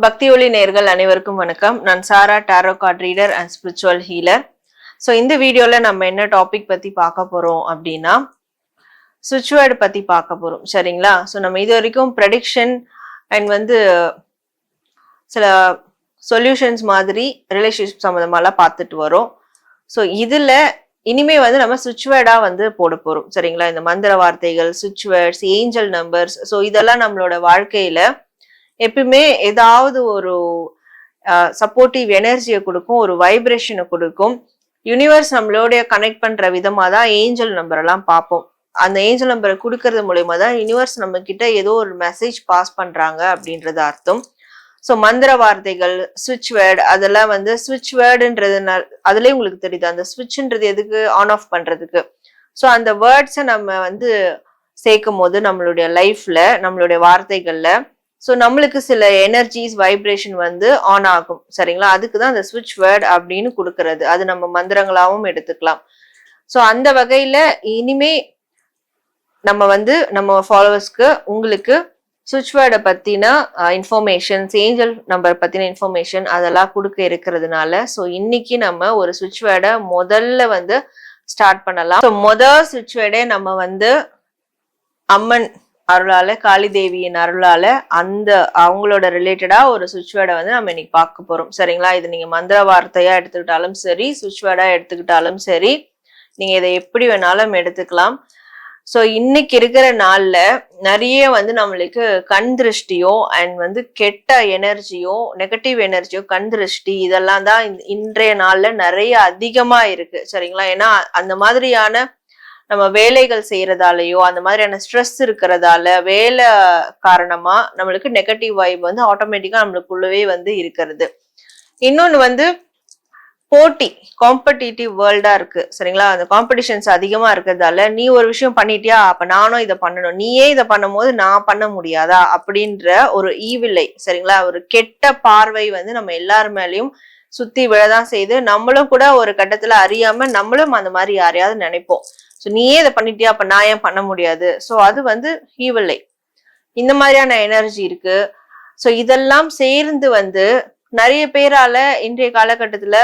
பக்தி ஒளி நேயர்கள் அனைவருக்கும் வணக்கம். நான் Sara, tarot card reader and spiritual healer. So இந்த வீடியோல நம்ம என்ன டாபிக் பத்தி பார்க்க போறோம் அப்படின்னா சுவிட்ச் வேர்டு பத்தி பார்க்க போறோம். சரிங்களா? ஸோ நம்ம இது வரைக்கும் ப்ரெடிக்ஷன் அண்ட் சில சொல்யூஷன்ஸ் மாதிரி ரிலேஷன்ஷிப் சம்மந்தமாலாம் பார்த்துட்டு வரோம். ஸோ இதுல இனிமே நம்ம சுவிட்ச் வேர்டா போட போறோம். சரிங்களா? இந்த மந்திர வார்த்தைகள், சுவிட்ச் வேர்ட்ஸ், ஏஞ்சல் நம்பர்ஸ், ஸோ இதெல்லாம் நம்மளோட வாழ்க்கையில எப்பயுமே ஏதாவது ஒரு சப்போர்ட்டிவ் எனர்ஜியை கொடுக்கும், ஒரு வைப்ரேஷனை கொடுக்கும். யூனிவர்ஸ் நம்மளோட கனெக்ட் பண்ற விதமா தான் ஏஞ்சல் நம்பர் எல்லாம் பார்ப்போம். அந்த ஏஞ்சல் நம்பரை கொடுக்கறது மூலயமா தான் யூனிவர்ஸ் நம்ம கிட்ட ஏதோ ஒரு மெசேஜ் பாஸ் பண்றாங்க அப்படின்றது அர்த்தம். ஸோ மந்திர வார்த்தைகள், சுவிட்ச் வேர்டு, அதெல்லாம் சுவிட்ச் வேர்டுன்றதுனால அதுலயே உங்களுக்கு தெரியுது அந்த சுவிட்ச்ன்றது எதுக்கு, ஆன் ஆஃப் பண்றதுக்கு. ஸோ அந்த வேர்ட்ஸை நம்ம சேர்க்கும் போது நம்மளுடைய லைஃப்ல, நம்மளுடைய வார்த்தைகள்ல ஸோ நம்மளுக்கு சில எனர்ஜிஸ், வைப்ரேஷன் ஆன் ஆகும். சரிங்களா? அதுக்கு தான் அந்த சுவிட்ச் வேர்ட் அப்படின்னு கொடுக்கறது. அது நம்ம மந்திரங்களாகவும் எடுத்துக்கலாம். ஸோ அந்த வகையில இனிமே நம்ம நம்ம ஃபாலோவர்ஸ்க்கு உங்களுக்கு சுவிட்ச் வேர்டை பத்தின இன்ஃபர்மேஷன், ஏஞ்சல் நம்பர் பத்தின இன்ஃபர்மேஷன் அதெல்லாம் கொடுக்க இருக்கிறதுனால ஸோ இன்னைக்கு நம்ம ஒரு சுவிட்ச் வேர்டை முதல்ல ஸ்டார்ட் பண்ணலாம். ஸோ முதல் சுவிட்ச் வேர்டே நம்ம அம்மன் அருளால, காளி தேவியின் அருளால அவங்களோட ரிலேட்டடா ஒரு சுவிட்ச் வேர்டை நம்ம இன்னைக்கு பார்க்க போறோம். சரிங்களா? இது நீங்க மந்திர வார்த்தையா எடுத்துக்கிட்டாலும் சரி, சுவிட்ச் வேர்டா எடுத்துக்கிட்டாலும் சரி, நீங்க இதை எப்படி வேணாலும் எடுத்துக்கலாம். ஸோ இன்னைக்கு இருக்கிற நாள்ல நிறைய நம்மளுக்கு கண் திருஷ்டியோ அண்ட் கெட்ட எனர்ஜியோ, நெகட்டிவ் எனர்ஜியோ, கண் திருஷ்டி இதெல்லாம் தான் இன்றைய நாள்ல நிறைய அதிகமா இருக்கு. சரிங்களா? ஏன்னா அந்த மாதிரியான நம்ம வேலைகள் செய்யறதாலயோ, அந்த மாதிரியான ஸ்ட்ரெஸ் இருக்கிறதால, வேலை காரணமா நம்மளுக்கு நெகட்டிவ் வைப் ஆட்டோமேட்டிக்கா நம்மளுக்குள்ளவே இருக்கிறது. இன்னொன்னு போட்டி, காம்படிட்டிவ் வேர்ல்டா இருக்கு. சரிங்களா? அந்த காம்படிஷன்ஸ் அதிகமா இருக்கிறதால நீ ஒரு விஷயம் பண்ணிட்டியா, அப்ப நானும் இதை பண்ணணும், நீயே இதை பண்ணும் போது நான் பண்ண முடியாதா அப்படின்ற ஒரு ஈவிலை, சரிங்களா, ஒரு கெட்ட பார்வை நம்ம எல்லார் மேலயும் சுத்தி விழதான் செய்து நம்மளும் கூட ஒரு கட்டத்துல அறியாம நம்மளும் அந்த மாதிரி யாரையாவது நினைப்போம். ஸோ நீயே இதை பண்ணிட்டியா, அப்ப நான் ஏன் பண்ண முடியாது. ஸோ அது ஈவிலை, இந்த மாதிரியான எனர்ஜி இருக்கு. ஸோ இதெல்லாம் சேர்ந்து நிறைய பேரால இன்றைய காலகட்டத்துல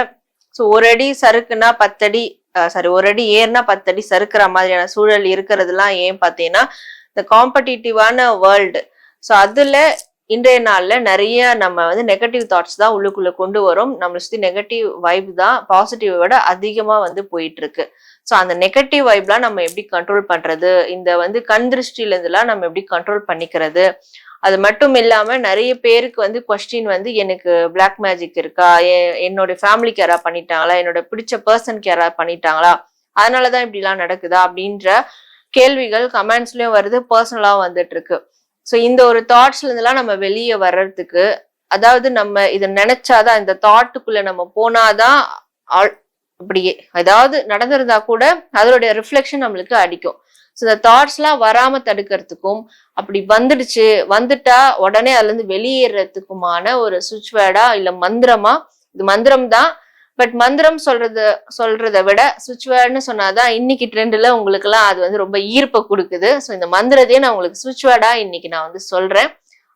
ஸோ ஒரு அடி சறுக்குன்னா 10 அடி ஒரு அடி ஏறுனா 10 அடி சறுக்குற மாதிரியான சூழல் இருக்கிறதுலாம் ஏன் பார்த்தீங்கன்னா இந்த காம்படிட்டிவான வேர்ல்டு. ஸோ அதுல இன்றைய நாள்ல நிறைய நம்ம நெகட்டிவ் தாட்ஸ் தான் உள்ளுக்குள்ள கொண்டு வரும். நம்மளை சுத்தி நெகட்டிவ் வைப் தான் பாசிட்டிவ் விட அதிகமா போயிட்டு இருக்கு. ஸோ அந்த நெகட்டிவ் வைப்லாம் நம்ம எப்படி கண்ட்ரோல் பண்றது, இந்த கண் திருஷ்டில இருந்துலாம் நம்ம எப்படி கண்ட்ரோல் பண்ணிக்கிறது. அது மட்டும் இல்லாம நிறைய பேருக்கு கொஸ்டின் எனக்கு பிளாக் மேஜிக் இருக்கா, என்னோட ஃபேமிலிக்கு யாராவது பண்ணிட்டாங்களா, என்னோட பிடிச்ச பர்சனுக்கு யாராவது பண்ணிட்டாங்களா, அதனாலதான் இப்படி எல்லாம் நடக்குதா அப்படின்ற கேள்விகள் கமெண்ட்ஸ்லயும் வருது, பர்சனலாவும் வந்துட்டு இருக்கு. ஸோ இந்த ஒரு தாட்ஸ்ல இருந்தெல்லாம் நம்ம வெளியே வர்றதுக்கு, அதாவது நம்ம இதை நினைச்சாதான், இந்த தாட்டுக்குள்ள நம்ம போனாதான் அப்படியே ஏதாவது நடந்திருந்தா கூட அதோடைய ரிஃப்ளெக்ஷன் நம்மளுக்கு அடிக்கும். ஸோ இந்த தாட்ஸ் எல்லாம் வராம தடுக்கிறதுக்கும், அப்படி வந்துட்டா உடனே அதுல இருந்து வெளியேறதுக்குமான ஒரு சுவிட்ச் வேர்டா இல்ல மந்திரமா, இது மந்திரம் தான், பட் மந்திரம் சொல்றதை விட சுவிட்ச் வேர்டுன்னு சொன்னாதான் இன்னைக்கு ட்ரெண்ட்ல உங்களுக்கு எல்லாம் அது ரொம்ப ஈர்ப்பை கொடுக்குது. ஸோ இந்த மந்திரத்தையே நான் உங்களுக்கு சுவிட்ச் வேர்டா இன்னைக்கு நான் சொல்றேன்.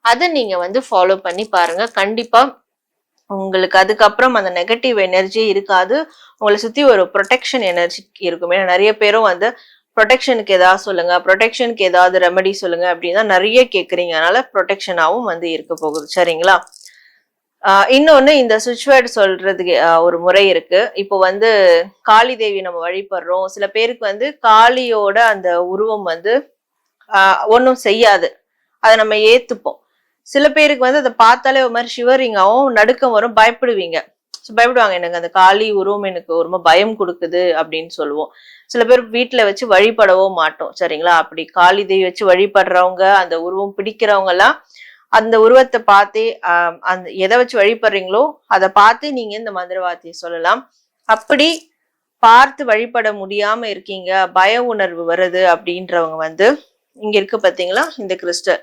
அதை நீங்க ஃபாலோ பண்ணி பாருங்க. கண்டிப்பா உங்களுக்கு அதுக்கப்புறம் அந்த நெகட்டிவ் எனர்ஜி இருக்காது. உங்களை சுத்தி ஒரு ப்ரொடெக்ஷன் எனர்ஜி இருக்கும். ஏன்னா நிறைய பேரும் ப்ரொடெக்ஷனுக்கு ஏதாவது சொல்லுங்க, ப்ரொடெக்ஷனுக்கு ஏதாவது ரெமெடி சொல்லுங்க அப்படின்னு தான் நிறைய கேட்குறீங்க. அதனால ப்ரொடெக்ஷனாவும் இருக்க போகுது. சரிங்களா? இன்னொன்னு, இந்த சுவிட்ச் வேர்டு சொல்றதுக்கு ஒரு முறை இருக்கு. இப்போ காளி தேவி நம்ம வழிபடுறோம். சில பேருக்கு காளியோட அந்த உருவம் ஒன்றும் செய்யாது, அதை நம்ம ஏத்துப்போம். சில பேருக்கு அதை பார்த்தாலே ஒரு மாதிரி ஷிவரிங்காவும் நடுக்கம் வரும், பயப்படுவீங்க, பயப்படுவாங்க, எனக்கு அந்த காளி உருவம் எனக்கு ரொம்ப பயம் கொடுக்குது அப்படின்னு சொல்லுவோம். சில பேர் வீட்டுல வச்சு வழிபடவோ மாட்டோம். சரிங்களா? அப்படி காளி தேவி வச்சு வழிபடுறவங்க, அந்த உருவம் பிடிக்கிறவங்க எல்லாம் அந்த உருவத்தை பார்த்தே அந்த எதை வச்சு வழிபடுறீங்களோ அதை பார்த்து நீங்க இந்த மந்திரவாதியை சொல்லலாம். அப்படி பார்த்து வழிபட முடியாம இருக்கீங்க, பய உணர்வு வருது அப்படின்றவங்க இங்க இருக்கு பாத்தீங்களா இந்த கிறிஸ்டல்.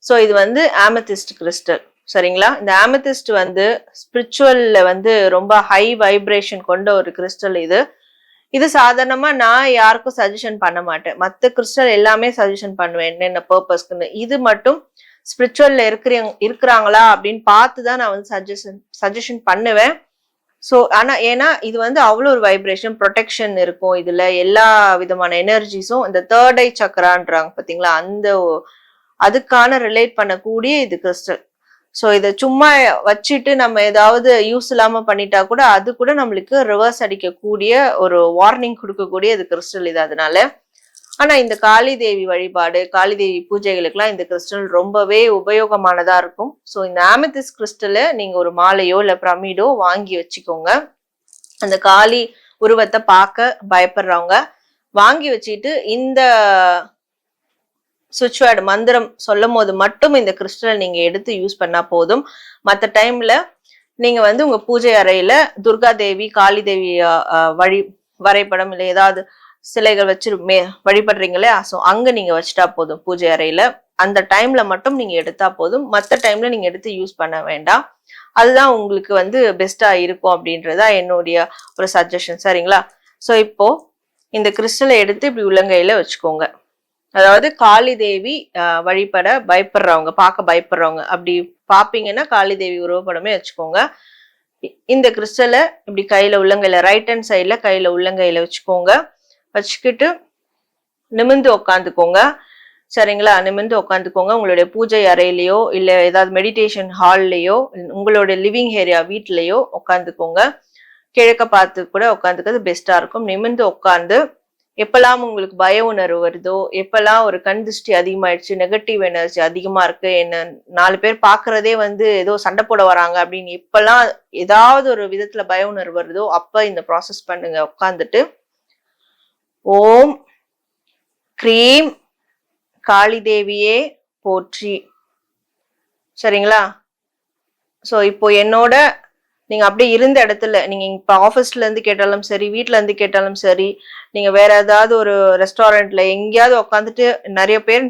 ஸோ இது ஆமெத்திஸ்ட் கிறிஸ்டல். சரிங்களா? இந்த ஆமெத்திஸ்ட் ஸ்பிரிச்சுவல்ல ரொம்ப ஹை வைப்ரேஷன் கொண்ட ஒரு கிறிஸ்டல். இது சாதாரணமா நான் யாருக்கும் சஜஷன் பண்ண மாட்டேன். மற்ற கிறிஸ்டல் எல்லாமே சஜஷன் பண்ணுவேன் என்னென்ன பர்பஸ்க்குன்னு. இது மட்டும் ஸ்பிரிச்சுவல்ல இருக்கிறாங்களா அப்படின்னு பார்த்துதான் நான் வந்து சஜஷன் பண்ணுவேன். ஸோ ஆனா ஏன்னா இது வந்து அவ்வளோ ஒரு வைப்ரேஷன் ப்ரொடெக்ஷன் இருக்கும். இதுல எல்லா விதமான எனர்ஜிஸும் இந்த தேர்ட் ஐ சக்கரான்றாங்க பாத்தீங்களா, அதுக்கான ரிலேட் பண்ணக்கூடிய இது கிறிஸ்டல். ஸோ இதை சும்மா வச்சுட்டு நம்ம ஏதாவது யூஸ் இல்லாம பண்ணிட்டா கூட அது கூட நம்மளுக்கு ரிவர்ஸ் அடிக்கக்கூடிய ஒரு வார்னிங் கொடுக்கக்கூடிய இது கிறிஸ்டல் இது. அதனால ஆனா இந்த காளி தேவி வழிபாடு, காளி தேவி பூஜைகளுக்கெல்லாம் இந்த கிறிஸ்டல் ரொம்பவே உபயோகமானதா இருக்கும். ஸோ இந்த ஆமெத்திஸ் கிறிஸ்டலை நீங்க ஒரு மாலையோ இல்ல பிரமிடோ வாங்கி வச்சுக்கோங்க. அந்த காளி உருவத்தை பார்க்க பயப்படுறவங்க வாங்கி வச்சுட்டு இந்த சுவிட்ச் வேர்டு மந்திரம் சொல்லும் போது மட்டும் இந்த கிறிஸ்டலை நீங்க எடுத்து யூஸ் பண்ணா போதும். மற்ற டைம்ல நீங்க வந்து உங்க பூஜை அறையில துர்கா தேவி, காளி தேவி வரைபடம் இல்லை ஏதாவது சிலைகள் வச்சு வழிபடுறீங்களே, ஸோ அங்க நீங்க வச்சுட்டா போதும் பூஜை அறையில. அந்த டைம்ல மட்டும் நீங்க எடுத்தா போதும். மற்ற டைம்ல நீங்க எடுத்து யூஸ் பண்ண வேண்டாம். அதுதான் உங்களுக்கு வந்து பெஸ்டா இருக்கும் அப்படின்றதா என்னுடைய ஒரு சஜஷன். சரிங்களா? ஸோ இப்போ இந்த கிறிஸ்டலை எடுத்து இப்படி உள்ளங்கையில வச்சுக்கோங்க. அதாவது காளி தேவி வழிபட பயப்படுறவங்க, பார்க்க பயப்படுறவங்க அப்படி பாப்பீங்கன்னா காளி தேவி உருவப்படமே வச்சுக்கோங்க. இந்த கிறிஸ்டலை இப்படி கையில உள்ளங்கையில ரைட் ஹேண்ட் சைட்ல கையில உள்ளங்கையில வச்சுக்கோங்க. வச்சுக்கிட்டு நிமிர்ந்து உக்காந்துக்கோங்க. சரிங்களா? நிமிர்ந்து உக்காந்துக்கோங்க. உங்களுடைய பூஜை அறையிலையோ இல்ல ஏதாவது மெடிடேஷன் ஹால்லயோ உங்களுடைய லிவிங் ஏரியா வீட்லயோ உட்காந்துக்கோங்க. கிழக்க பார்த்து கூட உட்காந்துக்கிறது பெஸ்டா இருக்கும். நிமிர்ந்து உட்காந்து எப்பெல்லாம் உங்களுக்கு பய உணர்வு வருதோ, எப்பெல்லாம் ஒரு கண் திருஷ்டி அதிகமாயிடுச்சு, நெகட்டிவ் எனர்ஜி அதிகமா இருக்கு, என்ன 4 பேர் பாக்குறதே வந்து ஏதோ சண்டை போட வராங்க அப்படின்னு எப்பெல்லாம் ஏதாவது ஒரு விதத்துல பய உணர்வு வருதோ அப்ப இந்த ப்ராசஸ் பண்ணுங்க. உட்காந்துட்டு ஓம் க்ரீம் காளி தேவியே போற்றி. சரிங்களா? சோ இப்போ என்னோட நீங்க அப்படியே இருந்த இடத்துல, நீங்க இப்ப ஆபீஸ்ல இருந்து கேட்டாலும் சரி, வீட்டுல இருந்து கேட்டாலும் சரி, நீங்க வேற ஏதாவது ஒரு ரெஸ்டாரண்ட்ல எங்கேயாவது உட்காந்துட்டு நிறைய பேர்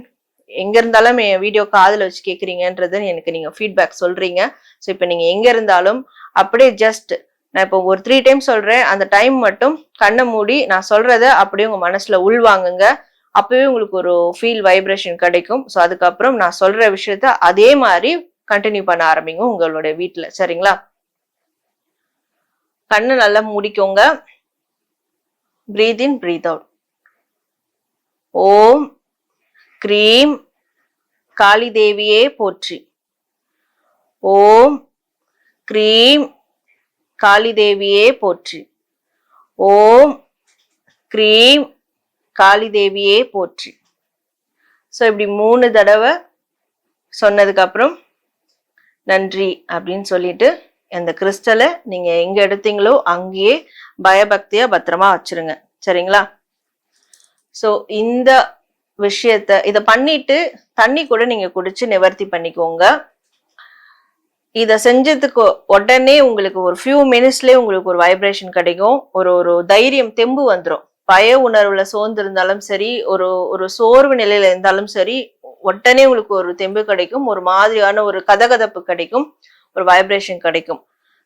எங்க இருந்தாலும் என் வீடியோ காதுல வச்சு கேக்குறீங்கன்றது எனக்கு நீங்க ஃபீட்பேக் சொல்றீங்க. ஸோ இப்ப நீங்க எங்க இருந்தாலும் அப்படியே ஜஸ்ட் நான் இப்போ ஒரு 3 டைம் சொல்றேன். அந்த டைம் மட்டும் கண்ணை மூடி நான் சொல்றத அப்படியே உங்க மனசுல உள்வாங்குங்க. அப்பவே உங்களுக்கு ஒரு ஃபீல் வைப்ரேஷன் கிடைக்கும். ஸோ அதுக்கப்புறம் நான் சொல்ற விஷயத்த அதே மாதிரி கண்டினியூ பண்ண ஆரம்பிங்க உங்களுடைய வீட்டுல. சரிங்களா? கண்ணு நல்லா மூடிக்கோங்க. பிரீத் இன் பிரீத் அவுட். ஓம் க்ரீம் காளி தேவியே போற்றி. ஓம் க்ரீம் காளி தேவியே போற்றி. ஓம் க்ரீம் காளி தேவியே போற்றி. ஸோ இப்படி 3 தடவை சொன்னதுக்கு அப்புறம் நன்றி அப்படின்னு சொல்லிட்டு அந்த கிறிஸ்டலை நீங்க எங்க எடுத்தீங்களோ அங்கேயே பயபக்தியா பத்திரமா வச்சிருங்க. சரிங்களா? சோ இந்த விஷயத்த இத பண்ணிட்டு தண்ணி கூட நீங்க குடிச்சு நிவர்த்தி பண்ணிக்கோங்க. இத செஞ்சதுக்கு உடனே உங்களுக்கு ஒரு ஃபியூ மினிட்ஸ்லயே உங்களுக்கு ஒரு வைப்ரேஷன் கிடைக்கும். ஒரு தைரியம், தெம்பு வந்துடும். பய உணர்வுல சோர்ந்து இருந்தாலும் சரி, ஒரு சோர்வு நிலையில இருந்தாலும் சரி, உடனே உங்களுக்கு ஒரு தெம்பு கிடைக்கும். ஒரு மாதிரியான ஒரு கதகதப்பு கிடைக்கும், ஒரு வைப்ரேஷன் கிடைக்கும்.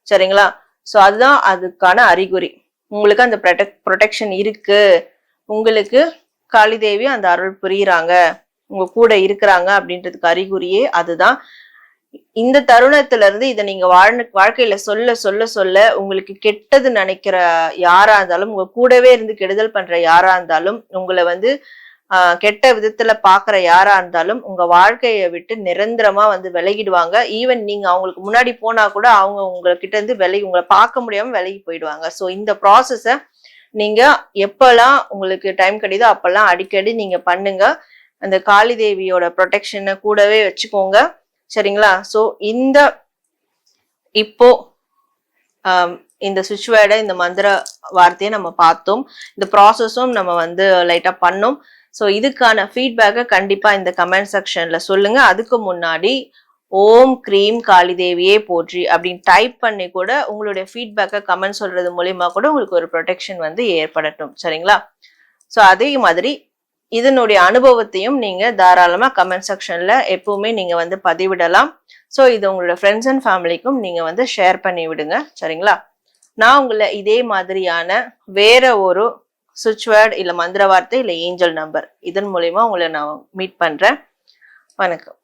சரிங்களா? சோ அதுதான் அதுக்கான அறிகுறி. உங்களுக்கு அந்த ப்ரொடெக்ஷன் இருக்கு, உங்களுக்கு காளி தேவி அந்த அருள் புரியுறாங்க, உங்க கூட இருக்கிறாங்க அப்படின்றதுக்கு அறிகுறியே அதுதான். இந்த தருணத்துல இருந்து இதை நீங்க வாழ்க்கையில சொல்ல சொல்ல சொல்ல உங்களுக்கு கெட்டது நினைக்கிற யாரா இருந்தாலும், உங்க கூடவே இருந்து கெடுதல் பண்ற யாரா இருந்தாலும், உங்களை வந்து கெட்ட விதத்துல பாக்குற யாரா இருந்தாலும் உங்க வாழ்க்கையை விட்டு நிரந்தரமா வந்து விலகிடுவாங்க. ஈவன் நீங்க அவங்களுக்கு முன்னாடி போனா கூட அவங்க உங்ககிட்ட இருந்து உங்களை பார்க்க முடியாம விலகி போயிடுவாங்க. சோ இந்த ப்ராசஸ நீங்க எப்பெல்லாம் உங்களுக்கு டைம் கிடைக்குதோ அப்பெல்லாம் அடிக்கடி நீங்க பண்ணுங்க. அந்த காளி தேவியோட ப்ரொடெக்ஷனை கூடவே வச்சுக்கோங்க. சரிங்களா? சோ இப்போ இந்த சுவிட்ச் வேர்டை, இந்த மந்திர வார்த்தையை நம்ம பார்த்தோம். இந்த ப்ராசஸும் நம்ம வந்து லைட்டா பண்ணோம். ஸோ இதுக்கான ஃபீட்பேக்கை கண்டிப்பா இந்த கமெண்ட் செக்ஷன்ல சொல்லுங்க. அதுக்கு முன்னாடி ஓம் க்ரீம் காளி தேவியே போற்றி அப்படின்னு டைப் பண்ணி கூட உங்களுடைய ஃபீட்பேக்கை கமெண்ட் சொல்றது மூலியமா கூட உங்களுக்கு ஒரு ப்ரொடெக்ஷன் வந்து ஏற்படட்டும். சரிங்களா? ஸோ அதே மாதிரி இதனுடைய அனுபவத்தையும் நீங்க தாராளமா கமெண்ட் செக்ஷன்ல எப்பவுமே நீங்க வந்து பதிவிடலாம். ஸோ இது உங்களோட ஃப்ரெண்ட்ஸ் அண்ட் ஃபேமிலிக்கும் நீங்க வந்து ஷேர் பண்ணி விடுங்க. சரிங்களா? நான் உங்களை இதே மாதிரியான வேற ஒரு சுவிட்ச் வேர்ட் இல்ல மந்திர வார்த்தை இல்ல ஏஞ்சல் நம்பர் இதன் மூலியமா உங்களை நான் மீட் பண்றேன். வணக்கம்.